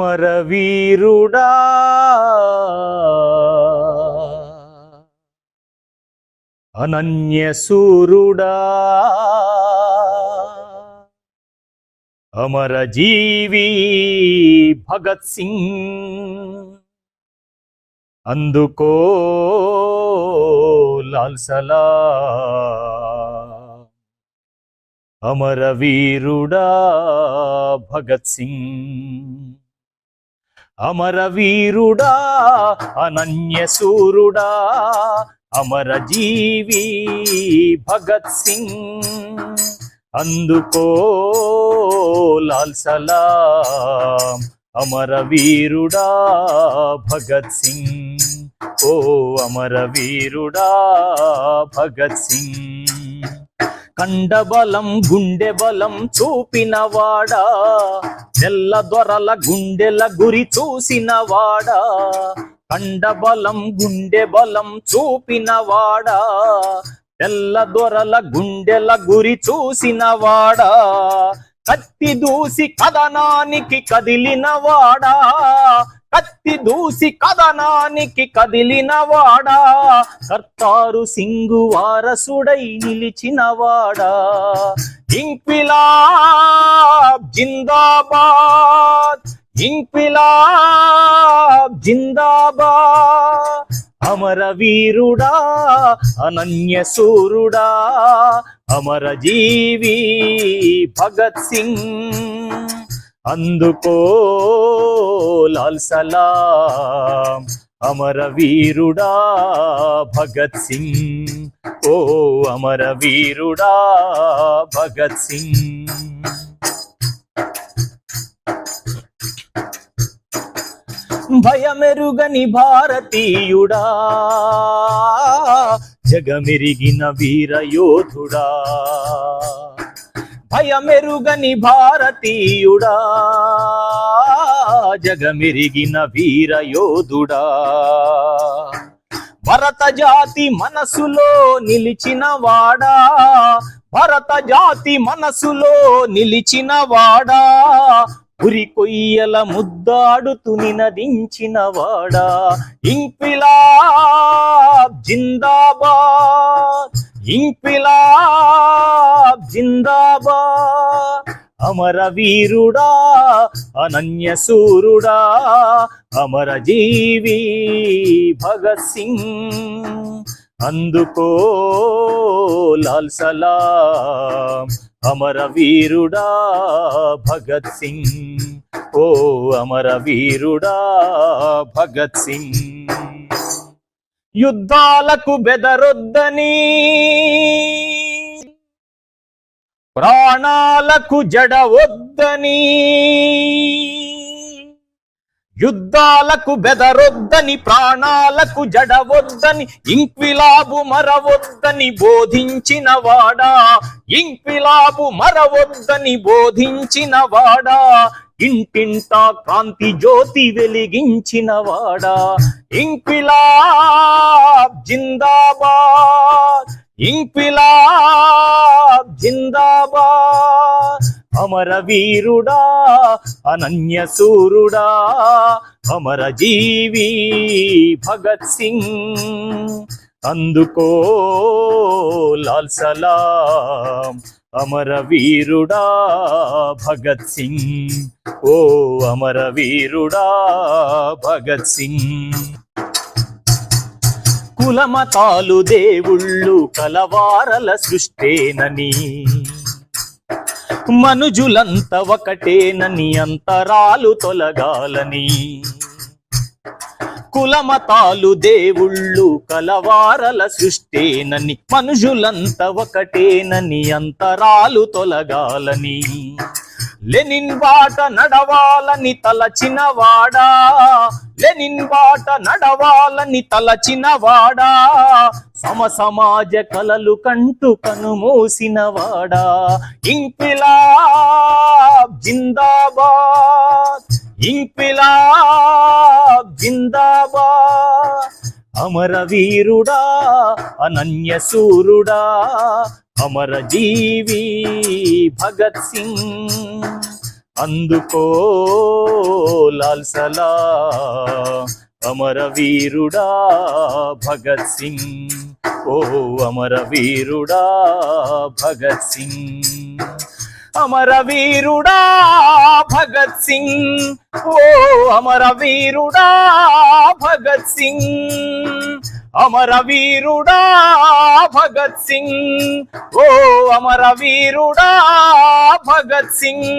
అమరవీరుడా అనన్యసూరుడా అమరజీవి భగత్ సింగ్ అందుకో లాల్ సలాం అమరవీరుడా భగత్ సింగ్ అమరవీరుడా అనన్యసూరుడా అమరజీవి భగత్ సింగ్ అందుకో లాల్ సలాం అమరవీరుడా భగత్ సింగ్ ఓ అమరవీరుడా భగత్ సింగ్ కండబలం గుండె బలం చూపినవాడా తెల్ల దొరల గుండెల గురి చూసినవాడా కండబలం గుండె బలం చూపినవాడా తెల్ల దొరల గుండెల గురి చూసినవాడా కత్తి దూసి కథనానికి కదిలినవాడా కత్తి దూసి కథనానికి కదిలినవాడా కర్తారు సింగు వారసుడై నిలిచినవాడా ఇంక్విలాబ్ జిందాబాద్ ఇంక్విలాబ్ జిందాబాద్ అమరవీరుడా అనన్యసూరుడా అమరజీవి భగత్ సింగ్ అందుకో లాల్ సలాం అమరవీరుడా భగత్ సింగ్ ఓ అమరవీరుడా భగత్ సింగ్ భయమెరుగని భారతీయుడా జగమెరిగిన వీరయోధుడా భయమెరుగని భారతీయుడా జగమెరిగిన వీరయోధుడా భరత జాతి మనసులో నిలిచినవాడా భరత జాతి మనసులో నిలిచినవాడా ఉరి కొయ్యల ముద్దాడుతూ నినదించినవాడా ఇంక్విలాబ్ జిందాబాద్ ఇంక్విలాబ్ జిందాబాద్ అమరవీరుడా అనన్యసూరుడా అమరజీవి భగత్ సింగ్ అందుకో లాల్ సలాం అమరవీరుడా భగత్ సింగ్ ఓ అమరవీరుడా భగత్ సింగ్ యుద్ధాలకు బెదరొద్దని ప్రాణాలకు జడవొద్దని యుద్ధాలకు బెదరొద్దని ప్రాణాలకు జడవొద్దని ఇంక్విలాబు మరవొద్దని బోధించినవాడా ఇంక్విలాబు మరవొద్దని బోధించినవాడా ఇంటింటా కాంతి జ్యోతి వెలిగించినవాడా ఇంక్విలాబ్ జిందాబాద్ ఇంక్విలాబ్ జిందాబాద్ అమరవీరుడా అనన్యసూరుడా అమరజీవి భగత్ సింగ్ అందుకో లాల్ సలాం అమరవీరుడా భగత్ సింగ్ ఓ అమరవీరుడా భగత్ సింగ్ కులమతాలు దేవుళ్ళు కలవారల సృష్టేనని మనుజులంత ఒకటేనని అంతరాలు తొలగాలని కులమతాలు దేవుళ్ళు కలవారల సృష్టేనని మనుజులంత ఒకటేనని అంతరాలు తొలగాలని లెనిన్ బాట నడవాలని తలచినవాడా లెనిన్ బాట నడవాలని తలచినవాడా సమసమాజ కలలు కంటూ కనుమూసినవాడా ఇంక్విలాబ్ జిందాబాద్ ఇంక్విలాబ్ జిందాబాద్ అమరవీరుడా అనన్యసూరుడా అమరజీవి భగత్ సింగ్ అందుకో లాల్ సలాం అమర వీరుడా భగత్ సింగ్, ఓ అమర వీరుడా భగత్ సింగ్, అమర వీరుడా భగత్ సింగ్, ఓ అమర వీరుడా భగత్ సింగ్, అమర వీరుడా భగత్ సింగ్, ఓ అమర వీరుడా భగత్ సింగ్.